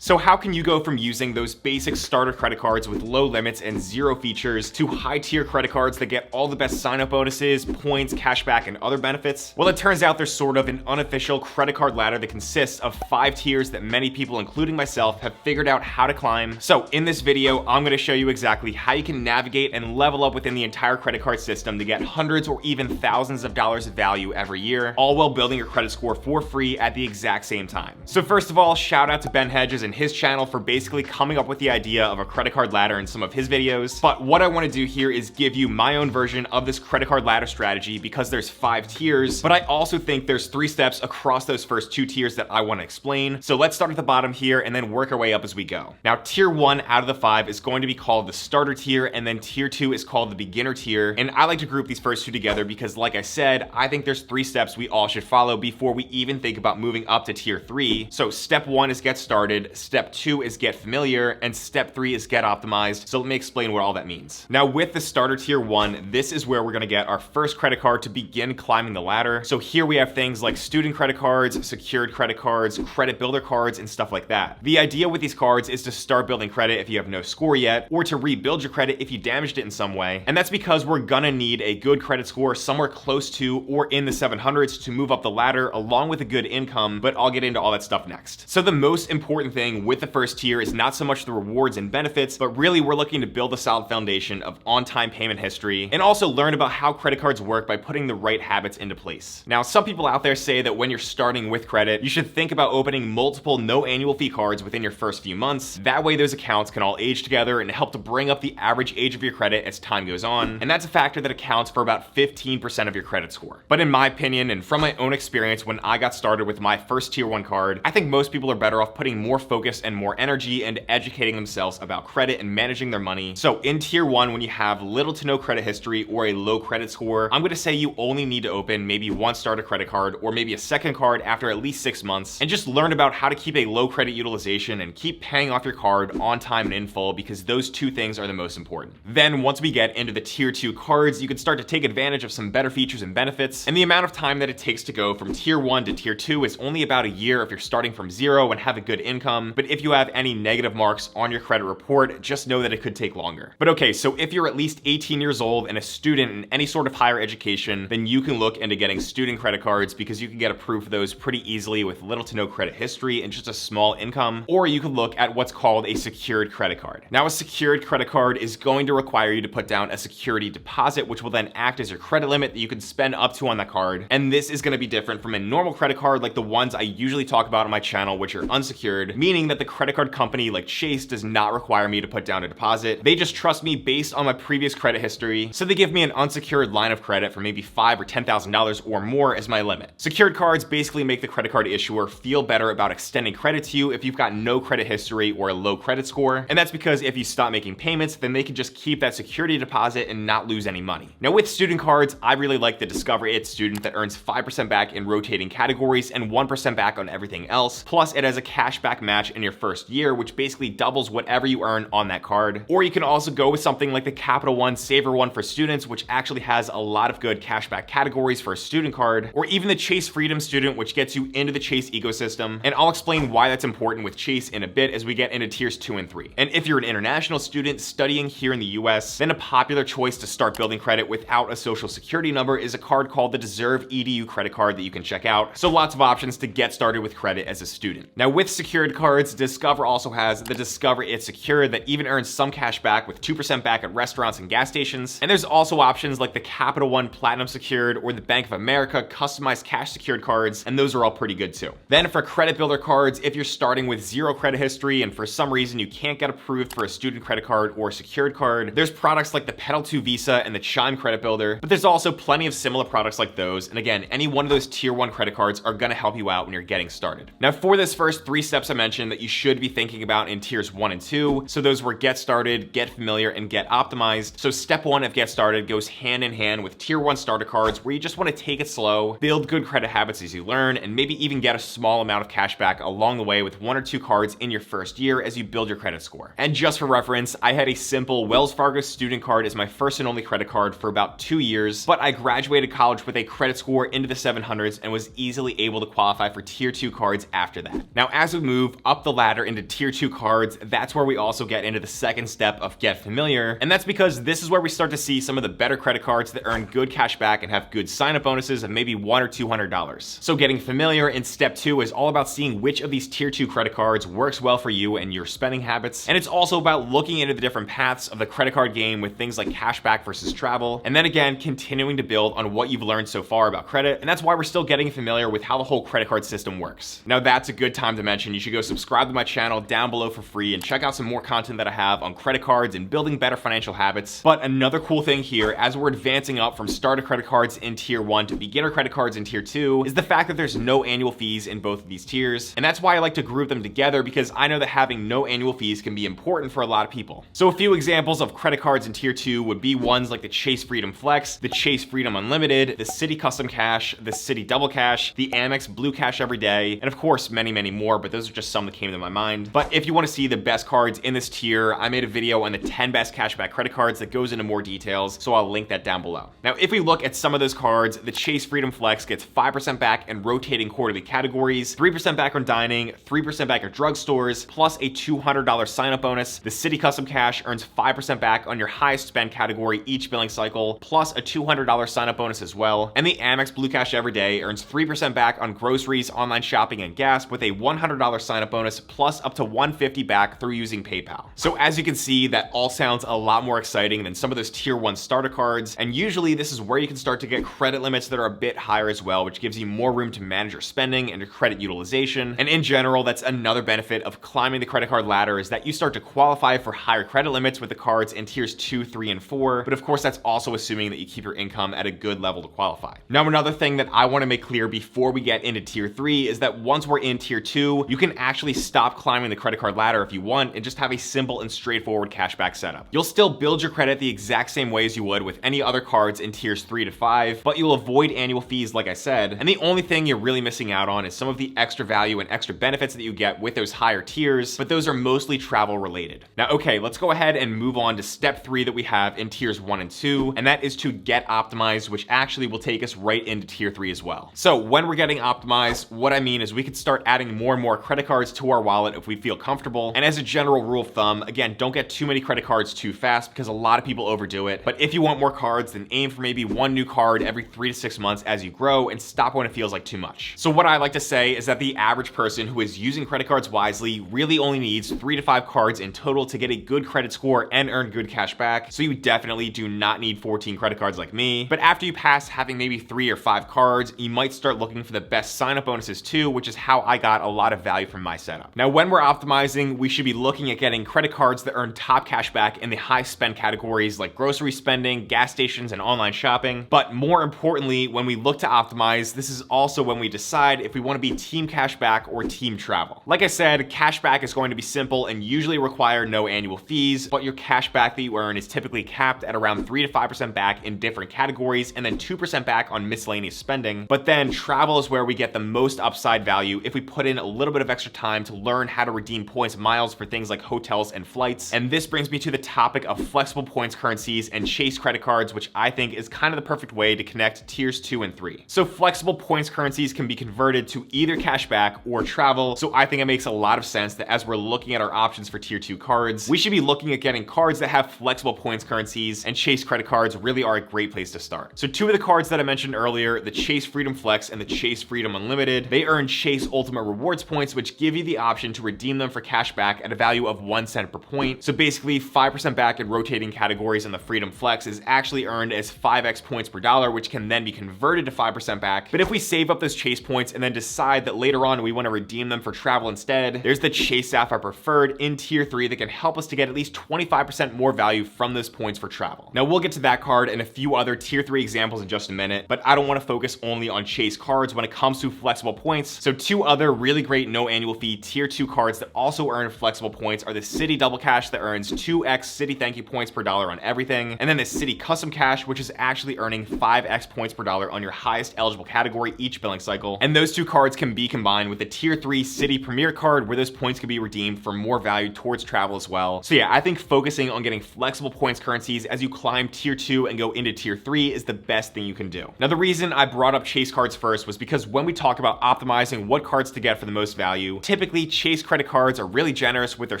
So how can you go from using those basic starter credit cards with low limits and zero features to high tier credit cards that get all the best sign-up bonuses, points, cashback, and other benefits? Well, it turns out there's sort of an unofficial credit card ladder that consists of 5 tiers that many people, including myself, have figured out how to climb. So in this video, I'm going to show you exactly how you can navigate and level up within the entire credit card system to get hundreds or even thousands of dollars of value every year, all while building your credit score for free at the exact same time. So first of all, shout out to Ben Hedges and his channel for basically coming up with the idea of a credit card ladder in some of his videos. But what I want to do here is give you my own version of this credit card ladder strategy because there's 5 tiers, but I also think there's 3 steps across those first 2 tiers that I want to explain. So let's start at the bottom here and then work our way up as we go. Now, tier 1 out of the 5 is going to be called the starter tier, and then tier 2 is called the beginner tier. And I like to group these first 2 together because, like I said, I think there's 3 steps we all should follow before we even think about moving up to tier 3. So step 1 is get started, step 2 is get familiar, and step 3 is get optimized. So let me explain what all that means. Now, with the starter tier 1, this is where we're going to get our first credit card to begin climbing the ladder. So here we have things like student credit cards, secured credit cards, credit builder cards, and stuff like that. The idea with these cards is to start building credit if you have no score yet, or to rebuild your credit if you damaged it in some way. And that's because we're gonna need a good credit score somewhere close to or in the 700s to move up the ladder, along with a good income, but I'll get into all that stuff next. So the most important thing with the first tier is not so much the rewards and benefits, but really we're looking to build a solid foundation of on-time payment history and also learn about how credit cards work by putting the right habits into place. Now, some people out there say that when you're starting with credit, you should think about opening multiple no annual fee cards within your first few months. That way those accounts can all age together and help to bring up the average age of your credit as time goes on. And that's a factor that accounts for about 15% of your credit score. But in my opinion, and from my own experience when I got started with my first tier 1 card, I think most people are better off putting more focus and more energy and educating themselves about credit and managing their money. So in tier 1, when you have little to no credit history or a low credit score, I'm going to say you only need to open maybe one starter credit card or maybe a second card after at least 6 months, and just learn about how to keep a low credit utilization and keep paying off your card on time and in full, because those 2 things are the most important. Then once we get into the tier 2 cards, you can start to take advantage of some better features and benefits, and the amount of time that it takes to go from tier 1 to tier 2 is only about a year if you're starting from 0 and have a good income. But if you have any negative marks on your credit report, just know that it could take longer. But okay, so if you're at least 18 years old and a student in any sort of higher education, then you can look into getting student credit cards because you can get approved for those pretty easily with little to no credit history and just a small income. Or you can look at what's called a secured credit card. Now, a secured credit card is going to require you to put down a security deposit, which will then act as your credit limit that you can spend up to on that card. And this is going to be different from a normal credit card like the ones I usually talk about on my channel, which are unsecured, meaning that the credit card company like Chase does not require me to put down a deposit. They just trust me based on my previous credit history, so they give me an unsecured line of credit for maybe $5,000 or $10,000 or more as my limit. Secured cards basically make the credit card issuer feel better about extending credit to you if you've got no credit history or a low credit score, and that's because if you stop making payments, then they can just keep that security deposit and not lose any money. Now, with student cards, I really like the Discover It student that earns 5% back in rotating categories and 1% back on everything else. Plus, it has a cashback match in your first year, which basically doubles whatever you earn on that card. Or you can also go with something like the Capital One Saver One for students, which actually has a lot of good cashback categories for a student card, or even the Chase Freedom student, which gets you into the Chase ecosystem. And I'll explain why that's important with Chase in a bit as we get into tiers 2 and 3. And if you're an international student studying here in the US, then a popular choice to start building credit without a social security number is a card called the Deserve EDU credit card that you can check out. So lots of options to get started with credit as a student. Now, with secured cards, Discover also has the Discover It Secured that even earns some cash back with 2% back at restaurants and gas stations. And there's also options like the Capital One Platinum Secured or the Bank of America customized cash secured cards, and those are all pretty good too. Then for credit builder cards, if you're starting with 0 credit history and for some reason you can't get approved for a student credit card or secured card, there's products like the Pedal 2 Visa and the Chime Credit Builder, but there's also plenty of similar products like those. And again, any one of those tier 1 credit cards are going to help you out when you're getting started. Now, for this first 3 steps I mentioned that you should be thinking about in tiers 1 and 2, so those were get started, get familiar, and get optimized. So step 1 of get started goes hand in hand with tier 1 starter cards, where you just want to take it slow, build good credit habits as you learn, and maybe even get a small amount of cash back along the way with 1 or 2 cards in your first year as you build your credit score. And just for reference, I had a simple Wells Fargo student card as my first and only credit card for about 2 years, but I graduated college with a credit score into the 700s and was easily able to qualify for tier 2 cards after that. Now, as we move up the ladder into tier 2 cards, that's where we also get into the second step of get familiar. And that's because this is where we start to see some of the better credit cards that earn good cash back and have good sign up bonuses of maybe $100 or $200. So getting familiar in step 2 is all about seeing which of these tier 2 credit cards works well for you and your spending habits. And it's also about looking into the different paths of the credit card game with things like cashback versus travel. And then again, continuing to build on what you've learned so far about credit. And that's why we're still getting familiar with how the whole credit card system works. Now that's a good time to mention you should go subscribe to my channel down below for free and check out some more content that I have on credit cards and building better financial habits. But another cool thing here, as we're advancing up from starter credit cards in tier 1 to beginner credit cards in tier 2, is the fact that there's no annual fees in both of these tiers. And that's why I like to group them together, because I know that having no annual fees can be important for a lot of people. So a few examples of credit cards in tier 2 would be ones like the Chase Freedom Flex, the Chase Freedom Unlimited, the Citi Custom Cash, the Citi Double Cash, the Amex Blue Cash Every Day, and of course many more, but those are just some that came to my mind. But if you want to see the best cards in this tier, I made a video on the 10 best cashback credit cards that goes into more details, so I'll link that down below. Now if we look at some of those cards, the Chase Freedom Flex gets 5% back in rotating quarterly categories, 3% back on dining, 3% back at drugstores, plus a $200 sign-up bonus. The Citi Custom Cash earns 5% back on your highest spend category each billing cycle, plus a $200 sign-up bonus as well. And the Amex Blue Cash Every Day earns 3% back on groceries, online shopping, and gas with a $100 sign-up bonus, plus up to $150 back through using PayPal. So as you can see, that all sounds a lot more exciting than some of those tier 1 starter cards. And usually this is where you can start to get credit limits that are a bit higher as well, which gives you more room to manage your spending and your credit utilization. And in general, that's another benefit of climbing the credit card ladder, is that you start to qualify for higher credit limits with the cards in tiers 2, 3, and 4. But of course, that's also assuming that you keep your income at a good level to qualify. Now, another thing that I want to make clear before we get into tier 3 is that once we're in tier 2, you can actually stop climbing the credit card ladder if you want and just have a simple and straightforward cashback setup. You'll still build your credit the exact same way as you would with any other cards in tiers 3 to 5, but you'll avoid annual fees like I said, and the only thing you're really missing out on is some of the extra value and extra benefits that you get with those higher tiers, but those are mostly travel related. Now, okay, let's go ahead and move on to step 3 that we have in tiers 1 and 2, and that is to get optimized, which actually will take us right into tier 3 as well. So when we're getting optimized, what I mean is we could start adding more and more credit cards to our wallet if we feel comfortable. And as a general rule of thumb, again, don't get too many credit cards too fast because a lot of people overdo it. But if you want more cards, then aim for maybe one new card every 3 to 6 months as you grow, and stop when it feels like too much. So what I like to say is that the average person who is using credit cards wisely really only needs 3 to 5 cards in total to get a good credit score and earn good cash back. So you definitely do not need 14 credit cards like me. But after you pass having maybe 3 or 5 cards, you might start looking for the best sign-up bonuses too, which is how I got a lot of value from my setup. Now, when we're optimizing, we should be looking at getting credit cards that earn top cash back in the high spend categories like grocery spending, gas stations, and online shopping. But more importantly, when we look to optimize, this is also when we decide if we want to be team cashback or team travel. Like I said, cashback is going to be simple and usually require no annual fees, but your cashback that you earn is typically capped at around 3 to 5% back in different categories and then 2% back on miscellaneous spending. But then travel is where we get the most upside value if we put in a little bit of extra time to learn how to redeem points miles for things like hotels and flights. And this brings me to the topic of flexible points currencies and Chase credit cards, which I think is kind of the perfect way to connect tiers 2 and 3. So flexible points currencies can be converted to either cashback or travel. So I think it makes a lot of sense that as we're looking at our options for tier 2 cards, we should be looking at getting cards that have flexible points currencies, and Chase credit cards really are a great place to start. So two of the cards that I mentioned earlier, the Chase Freedom Flex and the Chase Freedom Unlimited, they earn Chase Ultimate Rewards points, which give you the option to redeem them for cash back at a value of 1 cent per point. So basically 5% back in rotating categories on the Freedom Flex is actually earned as 5x points per dollar, which can then be converted to 5% back. But if we save up those Chase points and then decide that later on we want to redeem them for travel instead, there's the Chase Sapphire Preferred in tier 3 that can help us to get at least 25% more value from those points for travel. Now we'll get to that card and a few other tier 3 examples in just a minute, but I don't want to focus only on Chase cards when it comes to flexible points. So two other really great no annual fee tier 2 cards that also earn flexible points are the Citi Double Cash that earns 2x Citi Thank You points per dollar on everything, and then the Citi Custom Cash, which is actually earning 5x points per dollar on your highest eligible category each billing cycle. And those two cards can be combined with the tier 3 Citi Premier card, where those points can be redeemed for more value towards travel as well. So yeah, I think focusing on getting flexible points currencies as you climb tier 2 and go into tier 3 is the best thing you can do. Now the reason I brought up Chase cards first was because when we talk about optimizing what cards to get for the most value, typically typically, Chase credit cards are really generous with their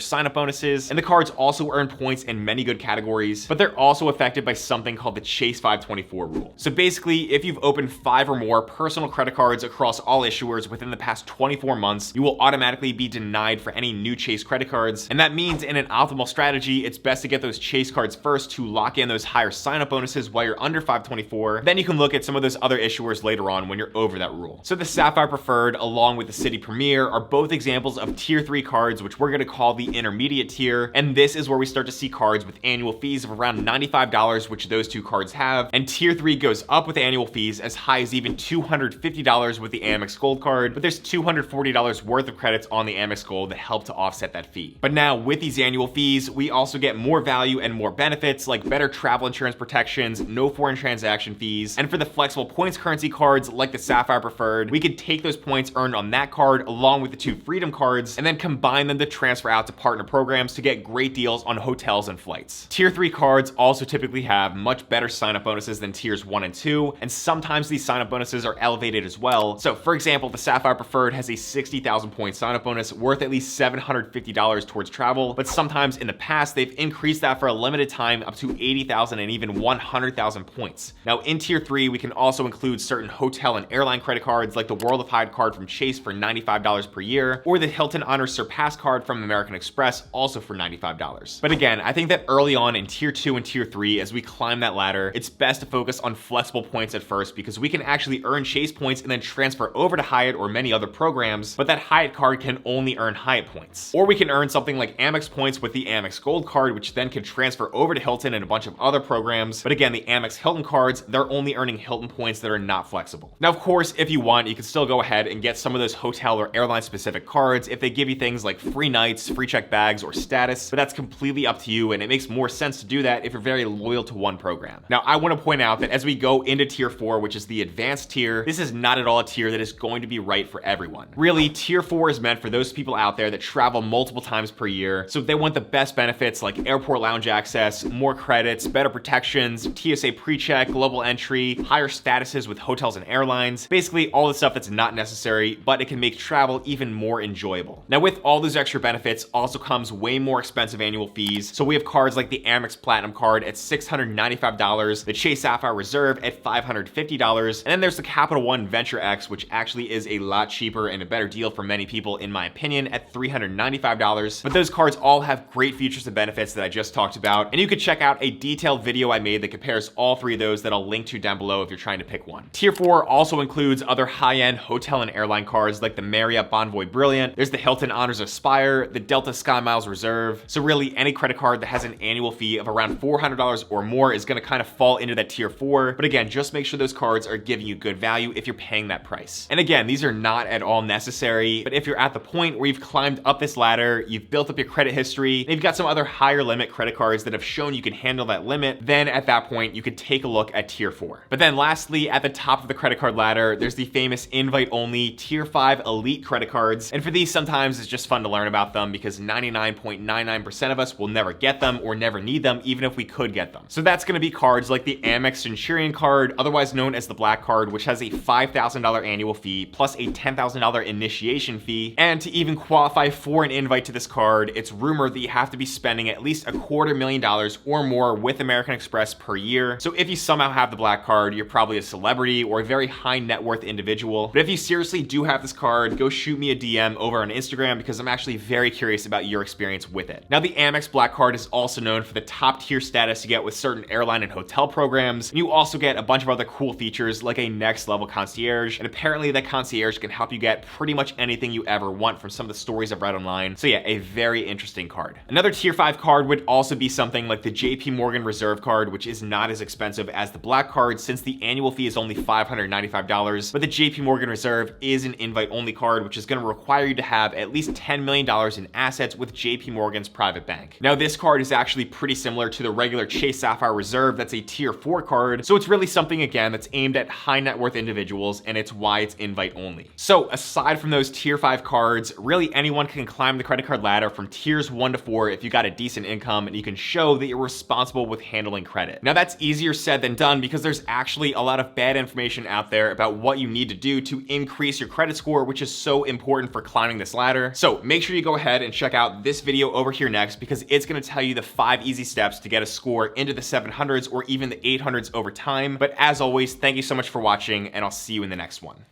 sign-up bonuses, and the cards also earn points in many good categories, but they're also affected by something called the Chase 524 rule. So basically, if you've opened 5 or more personal credit cards across all issuers within the past 24 months, you will automatically be denied for any new Chase credit cards, and that means in an optimal strategy, it's best to get those Chase cards first to lock in those higher sign-up bonuses while you're under 524. Then you can look at some of those other issuers later on when you're over that rule. So the Sapphire Preferred along with the City Premier are both examples of tier 3 cards, which we're going to call the intermediate tier, and this is where we start to see cards with annual fees of around $95, which those two cards have, and tier 3 goes up with annual fees as high as even $250 with the Amex Gold card, but there's $240 worth of credits on the Amex Gold that help to offset that fee. But now with these annual fees, we also get more value and more benefits like better travel insurance protections, no foreign transaction fees, and for the flexible points currency cards like the Sapphire Preferred, we can take those points earned on that card along with the 2 Freedom cards and then combine them to transfer out to partner programs to get great deals on hotels and flights. Tier 3 cards also typically have much better sign-up bonuses than tiers 1 and 2, and sometimes these sign-up bonuses are elevated as well. So for example, the Sapphire Preferred has a 60,000 point sign-up bonus worth at least $750 towards travel, but sometimes in the past they've increased that for a limited time up to 80,000 and even 100,000 points. Now in tier 3, we can also include certain hotel and airline credit cards like the World of Hyatt card from Chase for $95 per year, or the Hilton Honors Surpass card from American Express also for $95. But again, I think that early on in tier 2 and tier 3, as we climb that ladder, it's best to focus on flexible points at first because we can actually earn Chase points and then transfer over to Hyatt or many other programs, but that Hyatt card can only earn Hyatt points. Or we can earn something like Amex points with the Amex Gold card, which then can transfer over to Hilton and a bunch of other programs. But again, the Amex Hilton cards, they're only earning Hilton points that are not flexible. Now, of course, if you want, you can still go ahead and get some of those hotel or airline specific cards if they give you things like free nights, free check bags, or status, but that's completely up to you, and it makes more sense to do that if you're very loyal to one program. Now, I want to point out that as we go into tier 4, which is the advanced tier, this is not at all a tier that is going to be right for everyone. Really, tier 4 is meant for those people out there that travel multiple times per year, so they want the best benefits like airport lounge access, more credits, better protections, TSA pre-check, global entry, higher statuses with hotels and airlines, basically all the stuff that's not necessary, but it can make travel even more enjoyable. Now, with all those extra benefits also comes way more expensive annual fees, so we have cards like the Amex Platinum card at $695, the Chase Sapphire Reserve at $550, and then there's the Capital One Venture X, which actually is a lot cheaper and a better deal for many people in my opinion at $395. But those cards all have great features and benefits that I just talked about, and you could check out a detailed video I made that compares all 3 of those that I'll link to down below if you're trying to pick one. Tier 4 also includes other high-end hotel and airline cards like the Marriott Bonvoy Brilliant, there's the Hilton Honors Aspire, the Delta Sky Miles Reserve. So really any credit card that has an annual fee of around $400 or more is going to kind of fall into that tier 4. But again, just make sure those cards are giving you good value if you're paying that price. And again, these are not at all necessary, but if you're at the point where you've climbed up this ladder, you've built up your credit history, and you've got some other higher limit credit cards that have shown you can handle that limit, then at that point you could take a look at tier 4. But then lastly, at the top of the credit card ladder, there's the famous invite only tier 5 elite credit cards. And for these, sometimes it's just fun to learn about them because 99.99% of us will never get them or never need them even if we could get them. So that's going to be cards like the Amex Centurion card, otherwise known as the Black card, which has a $5,000 annual fee plus a $10,000 initiation fee. And to even qualify for an invite to this card, it's rumored that you have to be spending at least $250,000 or more with American Express per year. So if you somehow have the Black card, you're probably a celebrity or a very high net worth individual. But if you seriously do have this card, go shoot me a DM over on Instagram because I'm actually very curious about your experience with it. Now, the Amex Black card is also known for the top tier status you get with certain airline and hotel programs. And you also get a bunch of other cool features like a next level concierge. And apparently that concierge can help you get pretty much anything you ever want from some of the stories I've read online. So yeah, a very interesting card. Another tier 5 card would also be something like the JP Morgan Reserve card, which is not as expensive as the Black card since the annual fee is only $595. But the JP Morgan Reserve is an invite only card, which is going to require you to have at least $10 million in assets with JP Morgan's private bank. Now, this card is actually pretty similar to the regular Chase Sapphire Reserve that's a tier 4 card. So it's really something, again, that's aimed at high net worth individuals, and it's why it's invite only. So aside from those tier 5 cards, really anyone can climb the credit card ladder from tiers 1 to 4 if you got a decent income and you can show that you're responsible with handling credit. Now, that's easier said than done because there's actually a lot of bad information out there about what you need to do to increase your credit score, which is so important for climbing this ladder. So make sure you go ahead and check out this video over here next, because it's gonna tell you the 5 easy steps to get a score into the 700s or even the 800s over time. But as always, thank you so much for watching, and I'll see you in the next one.